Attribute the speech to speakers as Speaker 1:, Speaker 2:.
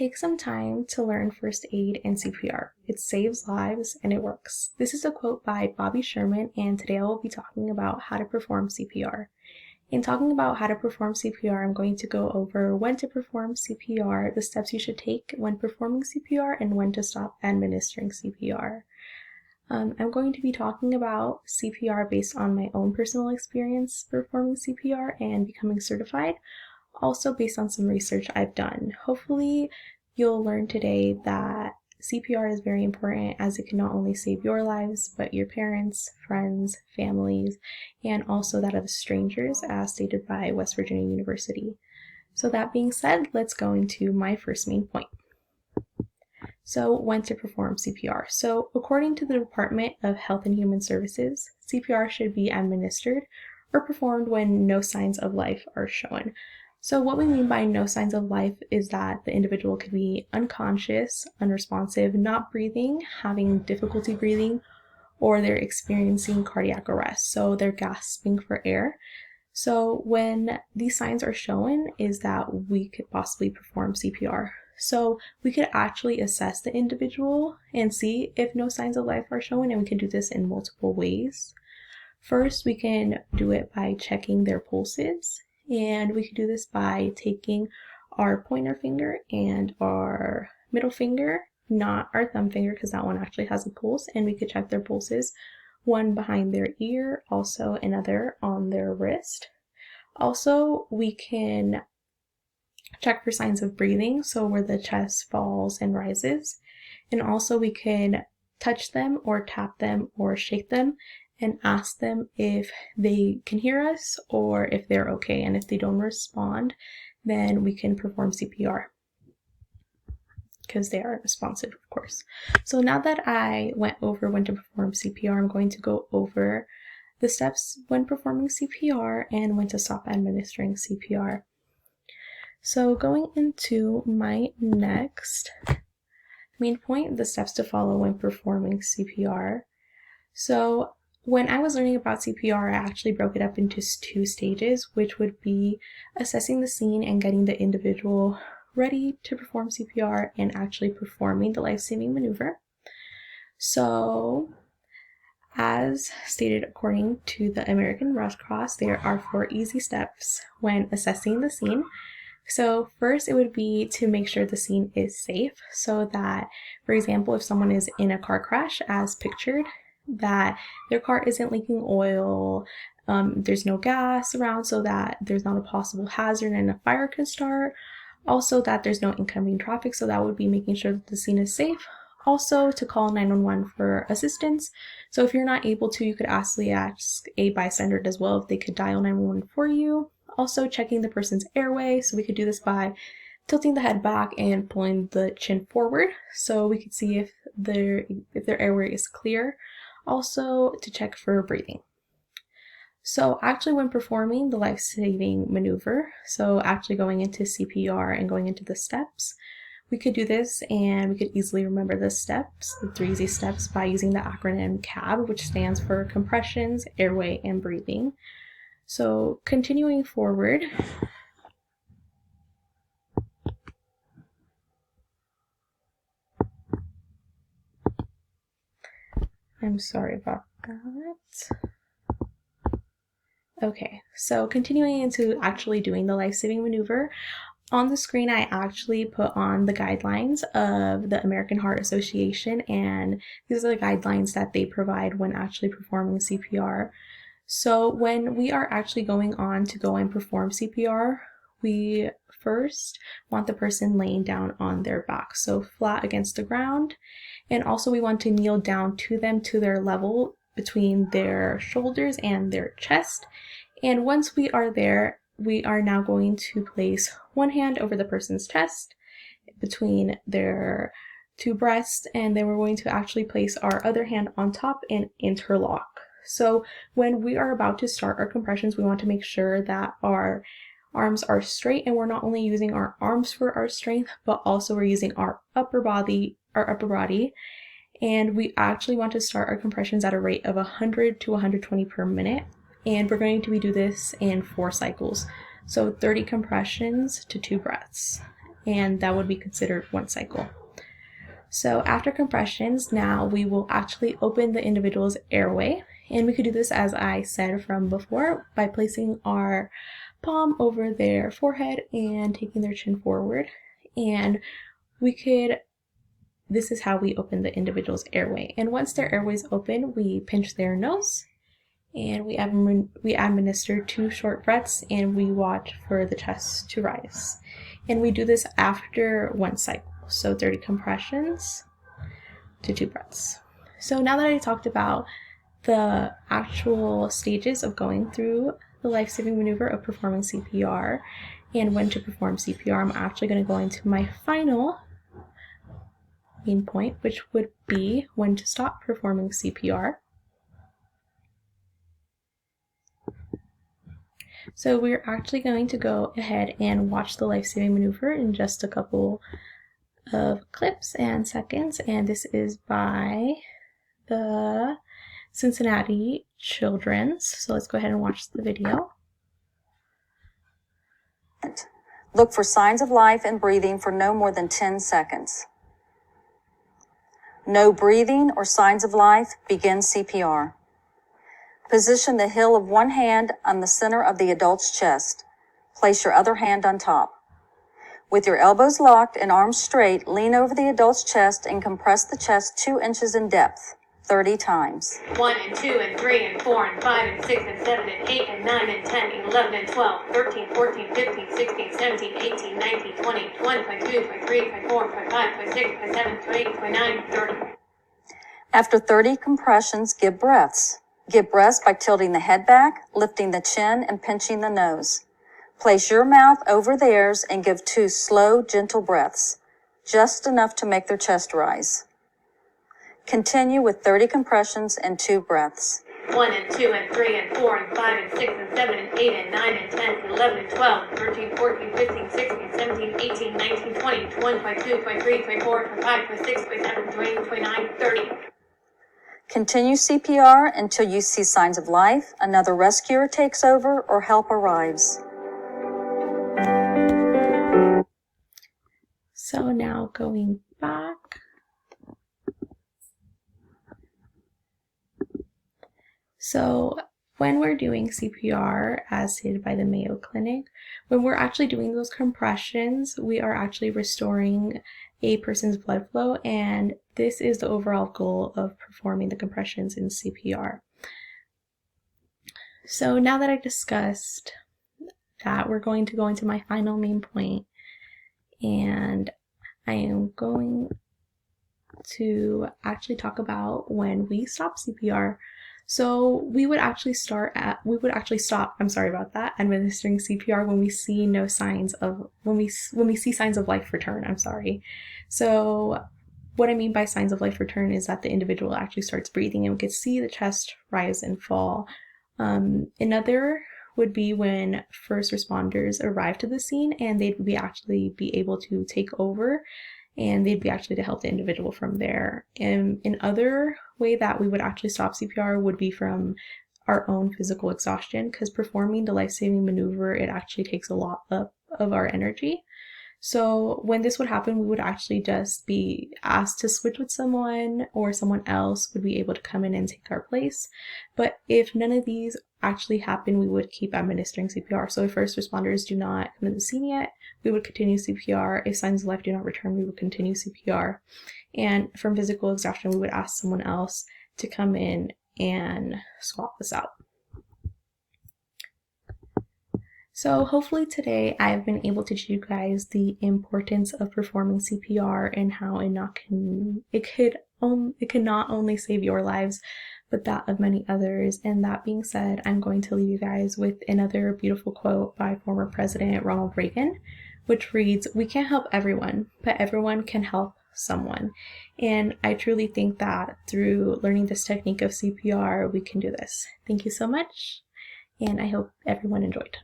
Speaker 1: Take some time to learn first aid and CPR. It saves lives and it works. This is a quote by Bobby Sherman, and today I will be talking about how to perform CPR. In talking about how to perform CPR, I'm going to go over when to perform CPR, the steps you should take when performing CPR, and when to stop administering CPR. I'm going to be talking about CPR based on my own personal experience performing CPR and becoming certified, also based on some research I've done. Hopefully you'll learn today that CPR is very important, as it can not only save your lives, but your parents, friends, families, and also that of strangers, as stated by West Virginia University. So that being said, let's go into my first main point. So when to perform CPR. So according to the Department of Health and Human Services, CPR should be administered or performed when no signs of life are shown. So what we mean by no signs of life is that the individual could be unconscious, unresponsive, not breathing, having difficulty breathing, or they're experiencing cardiac arrest, so they're gasping for air. So when these signs are shown is that we could possibly perform CPR. So we could actually assess the individual and see if no signs of life are shown, and we can do this in multiple ways. First, we can do it by checking their pulses. And we can do this by taking our pointer finger and our middle finger, not our thumb finger because that one actually has a pulse, and we could check their pulses, one behind their ear, also another on their wrist. Also, we can check for signs of breathing, so where the chest falls and rises. And also we can touch them or tap them or shake them and ask them if they can hear us or if they're okay. And if they don't respond, then we can perform CPR because they are responsive, of course. So now that I went over when to perform CPR, I'm going to go over the steps when performing CPR and when to stop administering CPR. So going into my next main point, the steps to follow when performing CPR. So when I was learning about CPR, I actually broke it up into two stages, which would be assessing the scene and getting the individual ready to perform CPR and actually performing the life-saving maneuver. So, as stated according to the American Red Cross, there are 4 easy steps when assessing the scene. So first, it would be to make sure the scene is safe, so that, for example, if someone is in a car crash as pictured, that their car isn't leaking oil, there's no gas around so that there's not a possible hazard and a fire can start. Also that there's no incoming traffic, so that would be making sure that the scene is safe. Also to call 911 for assistance. So if you're not able to, you could ask a bystander as well if they could dial 911 for you. Also checking the person's airway, so we could do this by tilting the head back and pulling the chin forward so we could see if their airway is clear. Also to check for breathing. So actually when performing the life-saving maneuver, so actually going into CPR and going into the steps, we could do this and we could easily remember the steps, the 3 easy steps, by using the acronym CAB, which stands for compressions, airway, and breathing. So continuing forward, I'm sorry about that. Okay, so continuing into actually doing the life-saving maneuver, on the screen I actually put on the guidelines of the American Heart Association, and these are the guidelines that they provide when actually performing CPR. So when we are actually going on to go and perform CPR, we first want the person laying down on their back, so flat against the ground. And also we want to kneel down to them to their level between their shoulders and their chest. And once we are there, we are now going to place one hand over the person's chest between their 2 breasts, and then we're going to actually place our other hand on top and interlock. So when we are about to start our compressions, we want to make sure that our arms are straight, and we're not only using our arms for our strength, but also we're using our upper body, and we actually want to start our compressions at a rate of 100 to 120 per minute, and we're going to do this in 4 cycles, so 30 compressions to 2 breaths. and that would be considered 1 cycle. So after compressions, now we will actually open the individual's airway, and we could do this, as I said from before, by placing our palm over their forehead and taking their chin forward. And this is how we open the individual's airway. And once their airway is open, we pinch their nose, and we administer 2 short breaths, and we watch for the chest to rise. And we do this after 1 cycle. So 30 compressions to 2 breaths. So now that I talked about the actual stages of going through the life-saving maneuver of performing CPR and when to perform CPR, I'm actually going to go into my final main point, which would be when to stop performing CPR. So we're actually going to go ahead and watch the life-saving maneuver in just a couple of clips and seconds, and this is by the Cincinnati Children's. So let's go ahead and watch the video.
Speaker 2: Look for signs of life and breathing for no more than 10 seconds. No breathing or signs of life, begin CPR. Position the heel of one hand on the center of the adult's chest. Place your other hand on top. With your elbows locked and arms straight, lean over the adult's chest and compress the chest 2 inches in depth, 30 times.
Speaker 3: 1 and 2 and 3 and 4 and 5 and 6 and 7 and 8 and 9 and 10 and 11 and 12, 13, 14, 15, 16, 17, 18, 19, 20, 21, 22, 23, 24, 25, 26, 27, 28, 29, 30.
Speaker 2: After 30 compressions, give breaths. Give breaths by tilting the head back, lifting the chin, and pinching the nose. Place your mouth over theirs and give 2 slow, gentle breaths, just enough to make their chest rise. Continue with 30 compressions and 2 breaths.
Speaker 3: 1 and 2 and 3 and 4 and 5 and 6 and 7 and 8 and 9 and 10 and 11 and 12 and 13, 14, 15, 16, 17, 18, 19, 20, 21, 22, 23, 24, 25, 26, 27, 28, 29, 30.
Speaker 2: Continue CPR until you see signs of life, another rescuer takes over, or help arrives.
Speaker 1: So now going back. So when we're doing CPR, as stated by the Mayo Clinic, when we're actually doing those compressions, we are actually restoring a person's blood flow, and this is the overall goal of performing the compressions in CPR. So now that I discussed that, we're going to go into my final main point, and I am going to actually talk about when we stop CPR. So we would actually stop administering CPR when we see no signs of, when we see signs of life return, So what I mean by signs of life return is that the individual actually starts breathing and we could see the chest rise and fall. Another would be when first responders arrive to the scene and they'd be able to take over, and they'd be actually to help the individual from there. And another way that we would actually stop CPR would be from our own physical exhaustion, because performing the life-saving maneuver, it actually takes a lot of our energy. So when this would happen, we would actually just be asked to switch with someone, or someone else would be able to come in and take our place. But if none of these actually happen, we would keep administering CPR. So if first responders do not come to the scene yet, we would continue CPR. If signs of life do not return, we would continue CPR. And from physical exhaustion, we would ask someone else to come in and swap this out. So hopefully today I've been able to teach you guys the importance of performing CPR and how it could not only save your lives, but that of many others. And that being said, I'm going to leave you guys with another beautiful quote by former President Ronald Reagan, which reads, "We can't help everyone, but everyone can help someone." And I truly think that through learning this technique of CPR, we can do this. Thank you so much, and I hope everyone enjoyed.